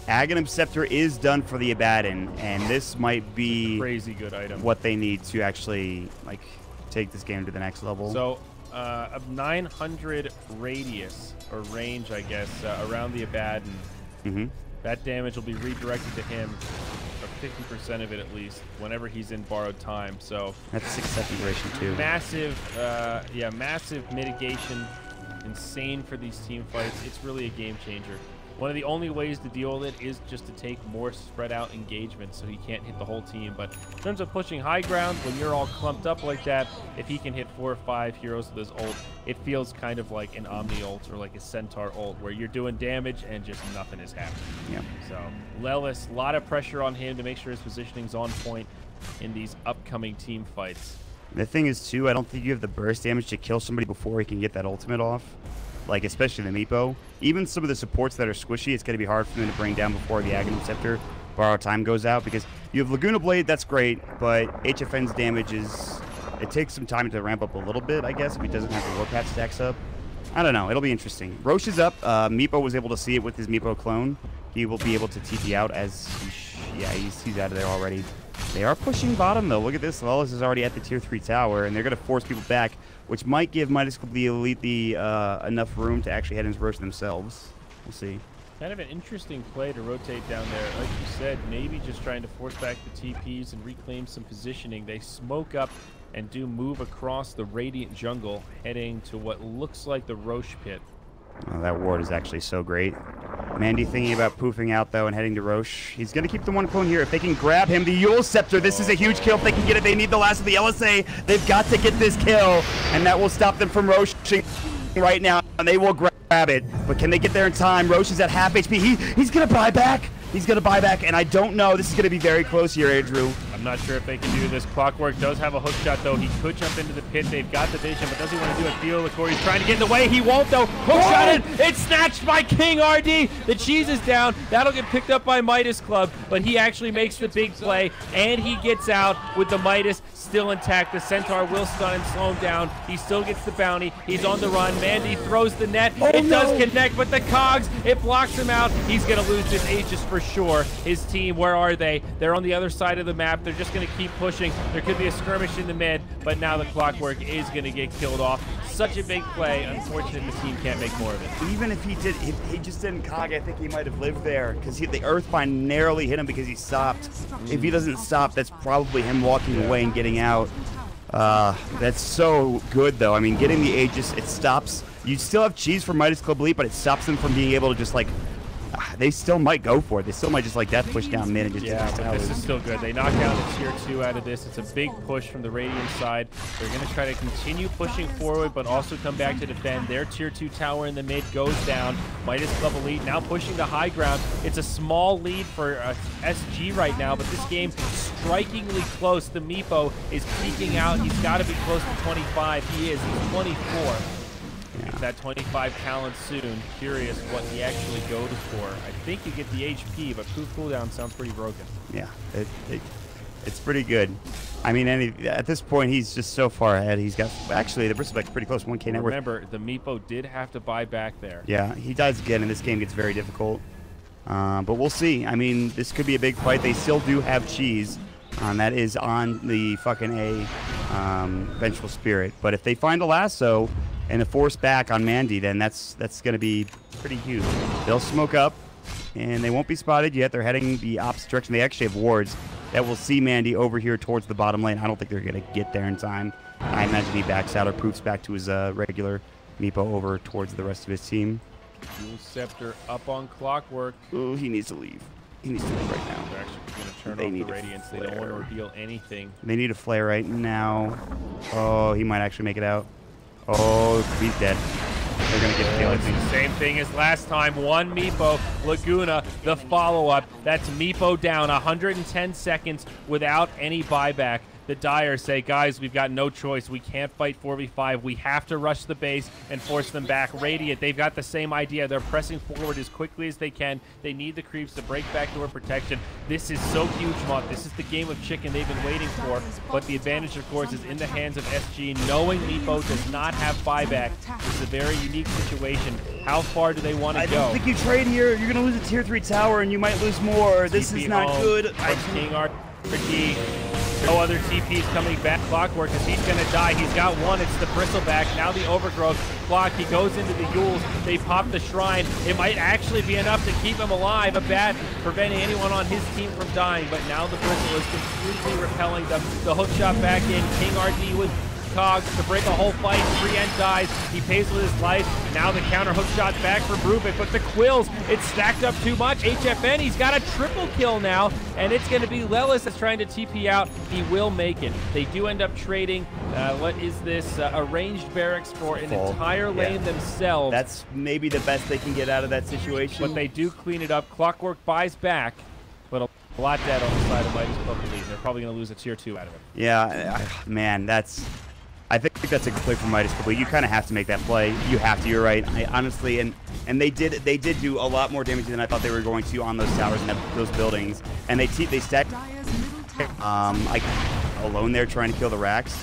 Aghanim Scepter is done for the Abaddon, and this might be Crazy good item. What they need to actually like take this game to the next level. So a 900 radius or range, I guess, around the Abaddon. That damage will be redirected to him, or 50% of it at least, whenever he's in borrowed time. So that's 6-second duration too. Massive, yeah, massive mitigation. Insane for these team fights. It's really a game changer. One of the only ways to deal with it is just to take more spread out engagement so he can't hit the whole team. But in terms of pushing high ground, when you're all clumped up like that, if he can hit 4 or 5 heroes with his ult, it feels kind of like an Omni ult or like a Centaur ult where you're doing damage and just nothing is happening. Yeah. So Lelis, a lot of pressure on him to make sure his positioning's on point in these upcoming team fights. The thing is, too, I don't think you have the burst damage to kill somebody before he can get that ultimate off. Like, especially the Meepo. Even some of the supports that are squishy, it's going to be hard for them to bring down before the Aghanim Scepter borrow time goes out. Because you have Laguna Blade, that's great, but HFN's damage is... It takes some time to ramp up a little bit, I guess, if he doesn't have the Warpath stacks up. I don't know. It'll be interesting. Roche is up. Meepo was able to see it with his Meepo clone. He will be able to TP out as... Yeah, he's out of there already. They are pushing bottom, though. Look at this. Lelis is already at the tier 3 tower, and they're going to force people back, which might give Midas the Elite enough room to actually head into Roche themselves. We'll see. Kind of an interesting play to rotate down there. Like you said, maybe just trying to force back the TPs and reclaim some positioning. They smoke up and do move across the Radiant jungle, heading to what looks like the Roche pit. Oh, that ward is actually so great. Mandy thinking about poofing out, though, and heading to Roche. He's going to keep the one clone here. If they can grab him, the Yule Scepter, this is a huge kill. If they can get it, they need the last of the LSA. They've got to get this kill, and that will stop them from Roche right now, and they will grab it. But can they get there in time? Roche is at half HP. He's going to buy back. He's going to buy back, and I don't know. This is going to be very close here, Andrew. I'm not sure if they can do this. Clockwork does have a hook shot, though. He could jump into the pit. They've got the vision, but does he want to do it? Theo Licor, he's trying to get in the way. He won't, though. Hook shot it. It's snatched by King RD. The cheese is down. That'll get picked up by Midas Club, but he actually makes the big play, and he gets out with the Midas still intact. The Centaur will stun and slow him down. He still gets the bounty. He's on the run. Mandy throws the net. It does connect, but the cogs, it blocks him out. He's going to lose this Aegis for sure. His team, where are they? They're on the other side of the map. They're just going to keep pushing. There could be a skirmish in the mid, but now the Clockwork is going to get killed off. Such a big play. Unfortunate the team can't make more of it. Even if he did, if he just didn't cog, I think he might have lived there because the Earthbind narrowly hit him because he stopped. If he doesn't stop, that's probably him walking away and getting out. That's so good, though. I mean, getting the Aegis, it stops. You still have cheese for Midas Club Elite, but it stops them from being able to just, like, they still might go for it. They still might just, like, death push down mid and just this is still good. They knock down the tier 2 out of this. It's a big push from the Radiant side. They're going to try to continue pushing forward, but also come back to defend. Their tier 2 tower in the mid goes down. Midas Club Elite now pushing the high ground. It's a small lead for SG right now, but this game strikingly close. The Meepo is peeking out. He's got to be close to 25. He is. He's 24. Yeah. That 25 talent soon. Curious what he actually goes for. I think you get the HP, but poof cooldown sounds pretty broken. Yeah, it's pretty good. I mean, at this point, he's just so far ahead. He's got, actually, the Bristleback's pretty close, 1K net worth. Remember, the Meepo did have to buy back there. Yeah, he dies again, and this game gets very difficult. But we'll see. I mean, this could be a big fight. They still do have cheese. That is on the fucking Vengeful Spirit. But if they find a lasso and a force back on Mandy, then that's going to be pretty huge. They'll smoke up, and they won't be spotted yet. They're heading the opposite direction. They actually have wards that will see Mandy over here towards the bottom lane. I don't think they're going to get there in time. I imagine he backs out or poofs back to his regular Meepo over towards the rest of his team. Dual Scepter up on Clockwork. Ooh, he needs to leave. He needs to leave right now. They're actually going to turn They off the need a Radiance. They don't want to flare. reveal anything. They need a flare right now. Oh, he might actually make it out. Oh, he's dead. They're going to get killed. It's the same thing as last time. One Meepo, Laguna, the follow-up. That's Meepo down 110 seconds without any buyback. The Dire say, guys, we've got no choice. We can't fight 4v5. We have to rush the base and force them back. Radiant, they've got the same idea. They're pressing forward as quickly as they can. They need the creeps to break backdoor protection. This is so huge, Mutt. This is the game of chicken they've been waiting for. But the advantage, of course, is in the hands of SG. Knowing Meepo does not have buyback, this is a very unique situation. How far do they want to go? I don't think you trade here. You're going to lose a tier 3 tower, and you might lose more. This is not good. King RD. No other TPs coming back. Clockwork, as he's going to die. He's got one. It's the Bristleback. Now the Overgrowth. Clock, he goes into the Yules. They pop the Shrine. It might actually be enough to keep him alive. A bat preventing anyone on his team from dying. But now the Bristle is completely repelling them. The hook shot back in. King RD with Cogs to break a whole fight. 3N dies. He pays with his life. Now the counter hook shot back for Brubik, but the Quills, it's stacked up too much. HFN, he's got a triple kill now, and it's going to be Lelis that's trying to TP out. He will make it. They do end up trading, what is this, arranged barracks for an entire lane themselves. That's maybe the best they can get out of that situation. But they do clean it up. Clockwork buys back, but a lot dead on the side of Midas Pokemon. They're probably going to lose a tier 2 out of it. Yeah, man, I think that's a good play from Midas Complete. You kind of have to make that play. You have to. You're right. I honestly, and they did do a lot more damage than I thought they were going to on those towers and those buildings. And they stacked. Alone there trying to kill the racks.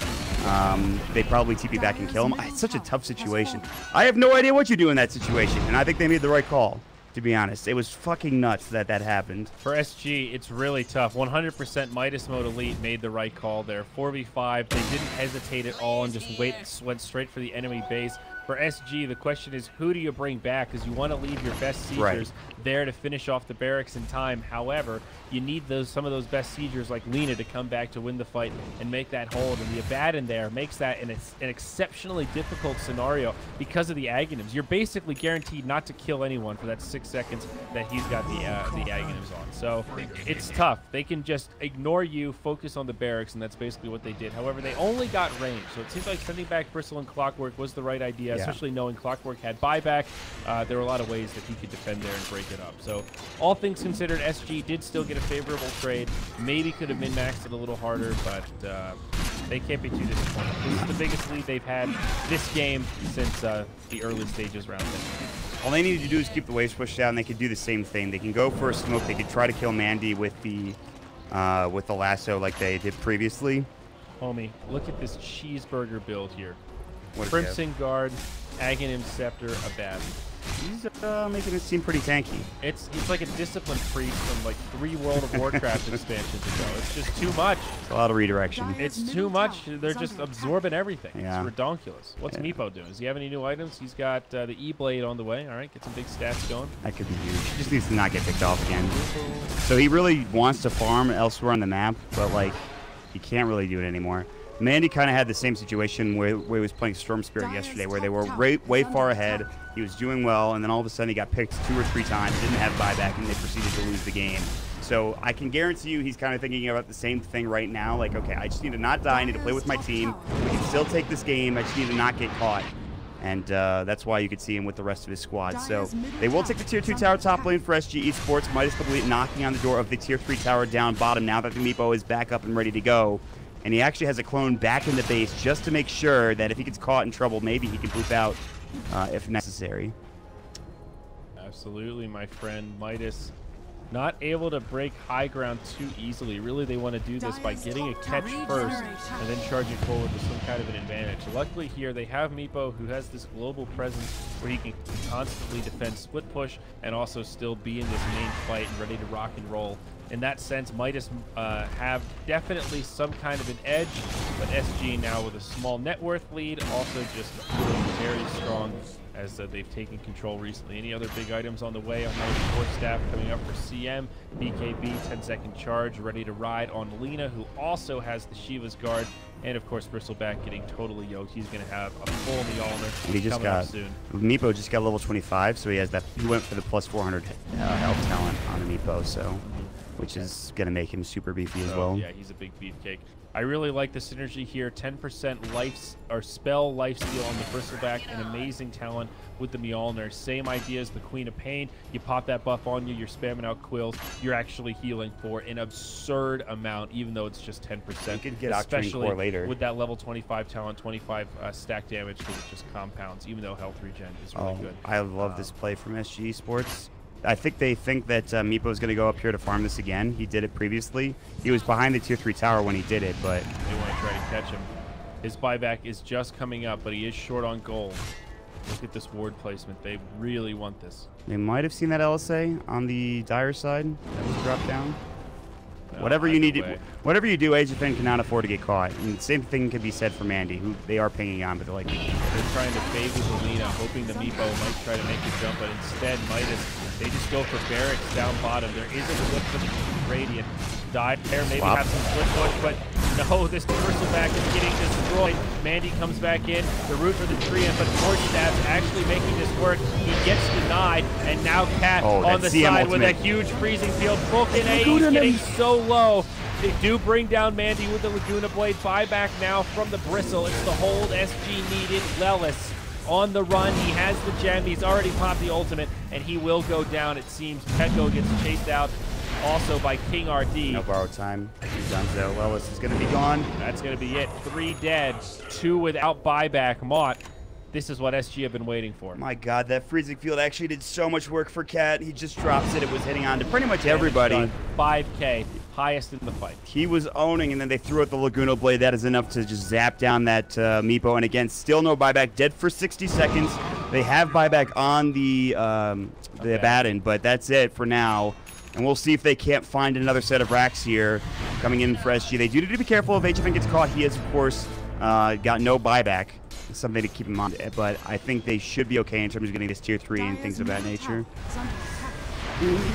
They probably TP back and kill him. It's such a tough situation. I have no idea what you do in that situation, and I think they made the right call. To be honest, it was fucking nuts that happened. For SG, it's really tough. 100% Midas Mode Elite made the right call there. 4v5, they didn't hesitate at all and just went straight for the enemy base. For SG, the question is, who do you bring back? Because you want to leave your best siegers there to finish off the barracks in time. However, you need some of those best siegers like Lena to come back to win the fight and make that hold. And the Abaddon there makes that an exceptionally difficult scenario because of the Aghanims. You're basically guaranteed not to kill anyone for that 6 seconds that he's got the Aghanims on. So it's tough. They can just ignore you, focus on the barracks, and that's basically what they did. However, they only got range. So it seems like sending back Bristle and Clockwork was the right idea, especially knowing Clockwork had buyback. There were a lot of ways that he could defend there and break it up. So all things considered, SG did still get a favorable trade. Maybe could have min-maxed it a little harder, but they can't be too disappointed. This is the biggest lead they've had this game since the early stages round 10. All they needed to do is keep the waves pushed down. They could do the same thing. They can go for a smoke. They could try to kill Mandy with the lasso like they did previously. Homie, look at this cheeseburger build here. Crimson Guard, Aghanim Scepter, Abaddon. He's making it seem pretty tanky. It's like a discipline priest from like 3 World of Warcraft expansions ago. It's just too much. It's a lot of redirection. It's too much. They're just absorbing everything. Yeah. It's redonkulous. What's Meepo doing? Does he have any new items? He's got the E-Blade on the way. All right, get some big stats going. That could be huge. He just needs to not get picked off again. So he really wants to farm elsewhere on the map, but like he can't really do it anymore. Mandy kind of had the same situation where he was playing Storm Spirit yesterday, where they were way far ahead. He was doing well, and then all of a sudden he got picked 2 or 3 times, didn't have buyback, and they proceeded to lose the game. So I can guarantee you he's kind of thinking about the same thing right now. Like, okay, I just need to not die. I need to play with my team. We can still take this game. I just need to not get caught. And that's why you could see him with the rest of his squad. So they will take the Tier 2 tower top lane for SG Esports. Midas Complete knocking on the door of the Tier 3 tower down bottom now that the Meepo is back up and ready to go. And he actually has a clone back in the base just to make sure that if he gets caught in trouble, maybe he can boop out if necessary. Absolutely, my friend. Midas not able to break high ground too easily. Really, they want to do this by getting a catch first and then charging forward with some kind of an advantage. Luckily here, they have Meepo, who has this global presence where he can constantly defend split push and also still be in this main fight and ready to rock and roll. In that sense, Midas have definitely some kind of an edge, but SG now with a small net worth lead, also just very strong as they've taken control recently. Any other big items on the way? Another support staff coming up for CM, BKB, 10-second charge, ready to ride on Lena, who also has the Shiva's Guard, and of course Bristleback getting totally yoked. He's going to have a full Mjolnir and he just coming up soon. Meepo just got level 25, so he has that. He went for the plus 400 health talent on the Meepo, so. which is going to make him super beefy as well. Yeah, he's a big beefcake. I really like the synergy here. 10% life or spell lifesteal on the Bristleback, an amazing talent with the Mjolnir. Same idea as the Queen of Pain. You pop that buff on you, you're spamming out quills. You're actually healing for an absurd amount, even though it's just 10%. You could get especially Octarine Core later with that level 25 talent, 25 stack damage, because it just compounds, even though health regen is really good. I love this play from SG Esports. I think they think that Meepo is going to go up here to farm this again. He did it previously. He was behind the tier 3 tower when he did it, but they want to try to catch him. His buyback is just coming up, but he is short on gold. Look at this ward placement. They really want this. they might have seen that LSA on the Dire side that was dropped down. No, Whatever you need, way. whatever you do, HFN cannot afford to get caught. And the same thing can be said for Mandy, who they are pinging on, but they're like, they're trying to fade with Alina, hoping the Meepo might try to make the jump, but instead Midas, they just go for barracks down bottom. There is a flip for the Radiant. Dire maybe have some flip push, but no, this Bristleback is getting destroyed. Mandy comes back in, the root for the Treant, but Fortstaff's actually making this work. He gets denied, and now Cat on the side with a huge freezing field. Vulcan A, he's getting so low. They do bring down Mandy with the Laguna Blade. Buyback now from the Bristle. It's the hold SG needed. Lelis on the run. He has the gem. He's already popped the ultimate, and he will go down, it seems. Petko gets chased out also by King RD. no borrow time. Dunzo Lelis is going to be gone. That's going to be it. 3 dead, 2 without buyback. Mott, this is what SG have been waiting for. My God, that freezing field actually did so much work for Cat. He just drops it. It was hitting on to pretty much everybody. 5K, highest in the fight. He was owning, and then they threw out the Laguna Blade. That is enough to just zap down that Meepo. And again, still no buyback. Dead for 60 seconds. They have buyback on the Abaddon, but that's it for now. And we'll see if they can't find another set of racks here coming in for SG. They do need to be careful if HFN gets caught. He has, of course, got no buyback. It's something to keep in mind. But I think they should be okay in terms of getting this tier 3 and things of that nature.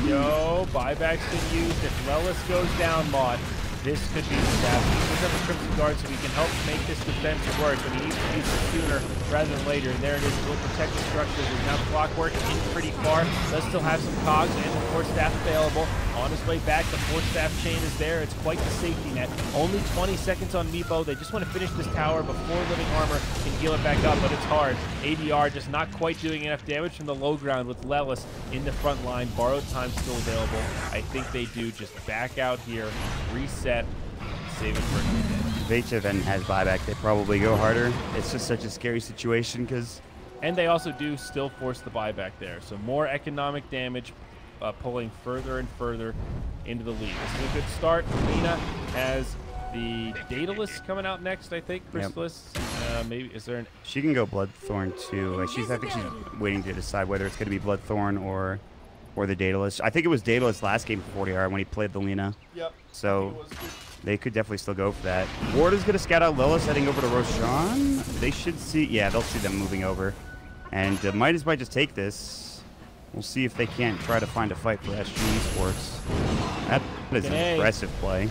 Yo, buyback's been used. If Lelis goes down, Mott, this could be disaster. He does have a Crimson Guard, so he can help make this defense work, but he needs to use it sooner rather than later. And there it is. Will protect the structure. There's now Clockwork in pretty far. Does still have some cogs and the Force Staff available. On his way back, the Force Staff chain is there. It's quite the safety net. Only 20 seconds on Meepo. They just want to finish this tower before Living Armor can heal it back up, but it's hard. ADR just not quite doing enough damage from the low ground with Lelis in the front line. Borrowed time still available. I think they do just back out here, reset, save it for a If HFN has buyback, they probably go harder. It's just such a scary situation because... And they also do still force the buyback there. So more economic damage, pulling further and further into the lead. This is a good start. Lena has the Daedalus coming out next, I think. Chrysalis. Maybe is there an... She can go Bloodthorn too. I think she's waiting to decide whether it's going to be Bloodthorn or the Daedalus. I think it was Daedalus last game for 40R when he played the Lena. Yep. So they could definitely still go for that. Ward is going to scout out Lilith heading over to Roshan. They should see... Yeah, they'll see them moving over. And Midas might just take this. We'll see if they can't try to find a fight for SG Esports. That is an impressive play. It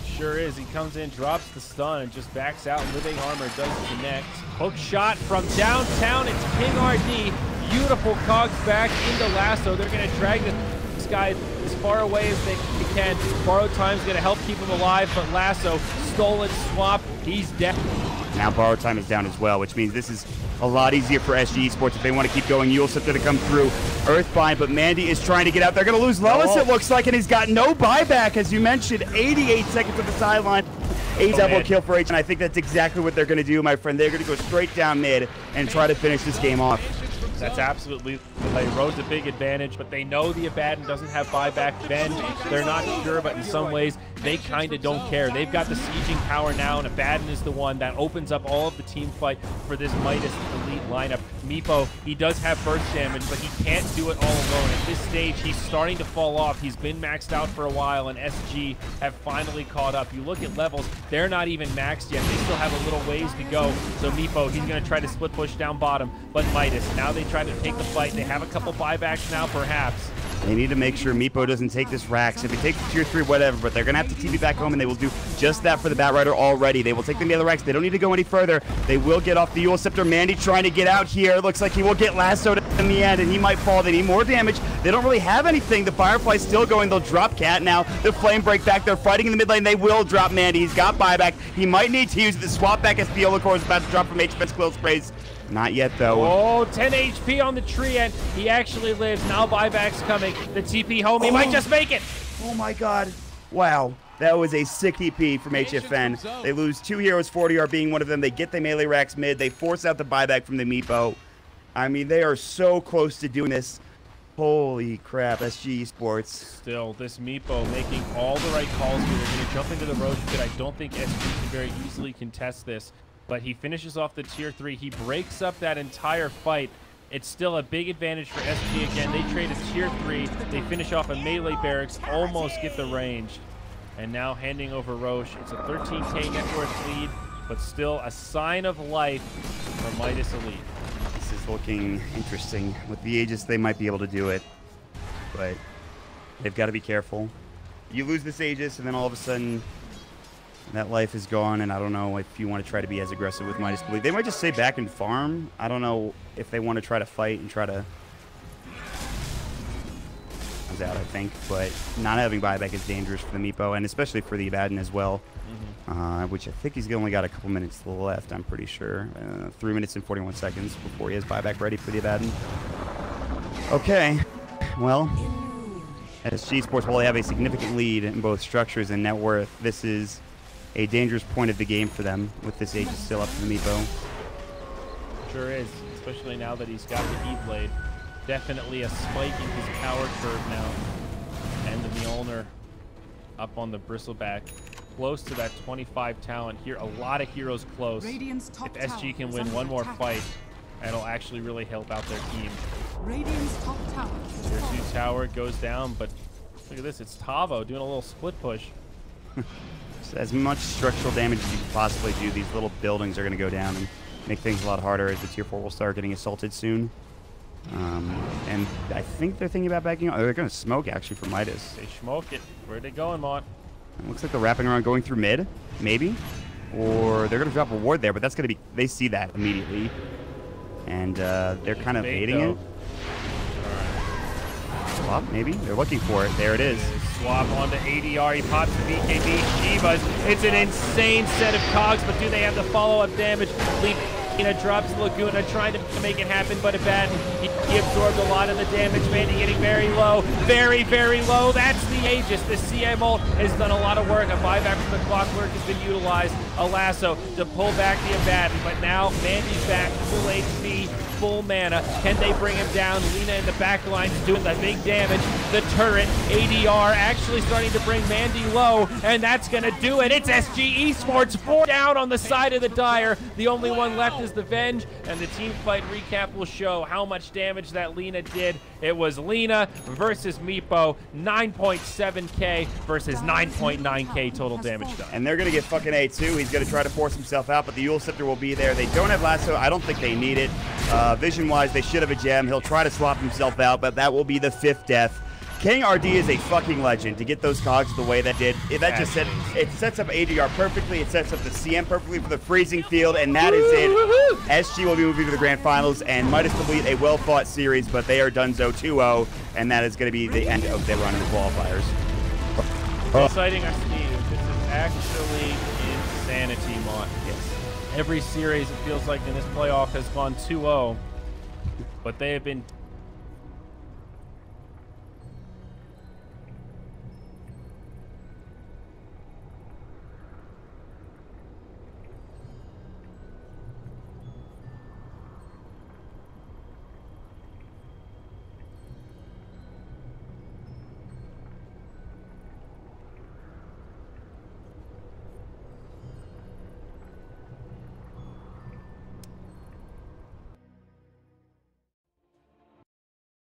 sure is. He comes in, drops the stun, and just backs out. Living Armor does connect. Hook shot from downtown. It's King RD. Beautiful cogs back into Lasso. They're going to drag this guy as far away as they can. Borrowed Time's going to help keep him alive, but Lasso, stolen swap. He's dead. Now Borrowed Time is down as well, which means this is a lot easier for SG Esports if they want to keep going. Yulesip to come through. Earthbind, but Mandy is trying to get out. They're going to lose Lelis, it looks like, and he's got no buyback, as you mentioned. 88 seconds on the sideline. A double kill for H, and I think that's exactly what they're going to do, my friend. They're going to go straight down mid and try to finish this game off. That's absolutely they rose a big advantage, but they know the Abaddon doesn't have buyback. Ben, they're not sure, but in some ways, they kind of don't care. They've got the sieging power now, and Abaddon is the one that opens up all of the team fight for this Midas elite lineup. Meepo, he does have burst damage, but he can't do it all alone. At this stage, he's starting to fall off. He's been maxed out for a while, and SG have finally caught up. You look at levels, they're not even maxed yet. They still have a little ways to go. So Meepo, he's going to try to split push down bottom, but Midas, now they try to take the fight. They have a couple buybacks now, perhaps. They need to make sure Meepo doesn't take this Rax. If he takes the tier 3, whatever, but they're going to have to TP back home, and they will do just that for the Batrider already. They will take the other Rax. They don't need to go any further. They will get off the Eul Scepter. Mandy trying to get out here. Looks like he will get lassoed in the end, and he might fall. They need more damage. They don't really have anything. The Firefly's still going. They'll drop Cat now. The Flame break back. They're fighting in the mid lane. They will drop Mandy. He's got buyback. He might need to use the swap back as the Eula Core is about to drop from HP's Quill Sprays. Not yet, though. Oh, 10 HP on the Treant. He actually lives. Now buyback's coming. The TP home. He might just make it. Oh, my God. Wow. That was a sick TP from HFN. They lose 2 heroes, 40R being one of them. They get the melee racks mid. They force out the buyback from the Meepo. I mean, they are so close to doing this. Holy crap, SG Esports. Still, this Meepo making all the right calls here. They're going to jump into the Roche pit. I don't think SG can very easily contest this. But he finishes off the tier 3. He breaks up that entire fight. It's still a big advantage for SG again. They trade a tier 3. They finish off a melee barracks, almost get the range. And now handing over Roche. It's a 13k net worth lead, but still a sign of life for Midas Elite. This is looking interesting. With the Aegis, they might be able to do it. But they've got to be careful. You lose this Aegis, and then all of a sudden, that life is gone, and I don't know if you want to try to be as aggressive with Midas Elite. They might just stay back and farm. I don't know if they want to try to fight and try to... Comes out, I think, but not having buyback is dangerous for the Meepo, and especially for the Abaddon as well, which I think he's only got a couple minutes left, I'm pretty sure. 3 minutes and 41 seconds before he has buyback ready for the Abaddon. Okay, well, SG Sports, while they have a significant lead in both structures and net worth, this is a dangerous point of the game for them with this Aegis still up to the Meepo. Sure is, especially now that he's got the E-Blade. Definitely a spike in his power curve now. And the Mjolnir up on the Bristleback. Close to that 25 talent here. A lot of heroes close. If SG can win one more fight, that'll actually really help out their team. Radiant's top tower. Tier 2 tower goes down, but look at this. It's Tavo doing a little split push. As much structural damage as you can possibly do, these little buildings are going to go down and make things a lot harder as the tier 4 will start getting assaulted soon. And I think they're thinking about backing up. They're going to smoke, actually, for Midas. They smoke it. Where are they going, Mont? It looks like they're wrapping around going through mid, maybe. Or they're going to drop a ward there, but that's going to be... They see that immediately. And they're kind of baiting it. Swap, maybe? They're looking for it. There it is. Swap onto ADR. He pops the BKB. Shivas. It's an insane set of cogs, but do they have the follow-up damage? Lina drops Laguna, trying to make it happen, but Abaddon, he absorbed a lot of the damage. Mandy getting very low. Very, very low. That's the Aegis. The CM ult has done a lot of work. A buyback from the Clockwork has been utilized. A lasso to pull back the Abaddon, but now Mandy's back. Full HP. Full mana. Can they bring him down? Lina in the back line's doing the big damage. The turret, ADR, actually starting to bring Mandy low, and that's going to do it. It's SG Esports, 4 down on the side of the Dire. The only one left is the Venge, and the team fight recap will show how much damage that Lina did. It was Lina versus Meepo, 9.7k versus 9.9k total damage done. And they're going to get fucking A too. He's going to try to force himself out, but the Eul Scepter will be there. They don't have lasso. I don't think they need it. Vision-wise, they should have a gem. He'll try to swap himself out, but that will be the 5th death. King RD is a fucking legend to get those cogs the way that did. That just said it sets up ADR perfectly. It sets up the CM perfectly for the freezing field, and that is it. SG will be moving to the grand finals, and Midas complete a well-fought series, but they are donezo 2-0, and that is going to be the end of their run in the qualifiers. Exciting our Steve. This is actually insanity, Mont. Yes. Every series, it feels like in this playoff has gone 2-0, but they have been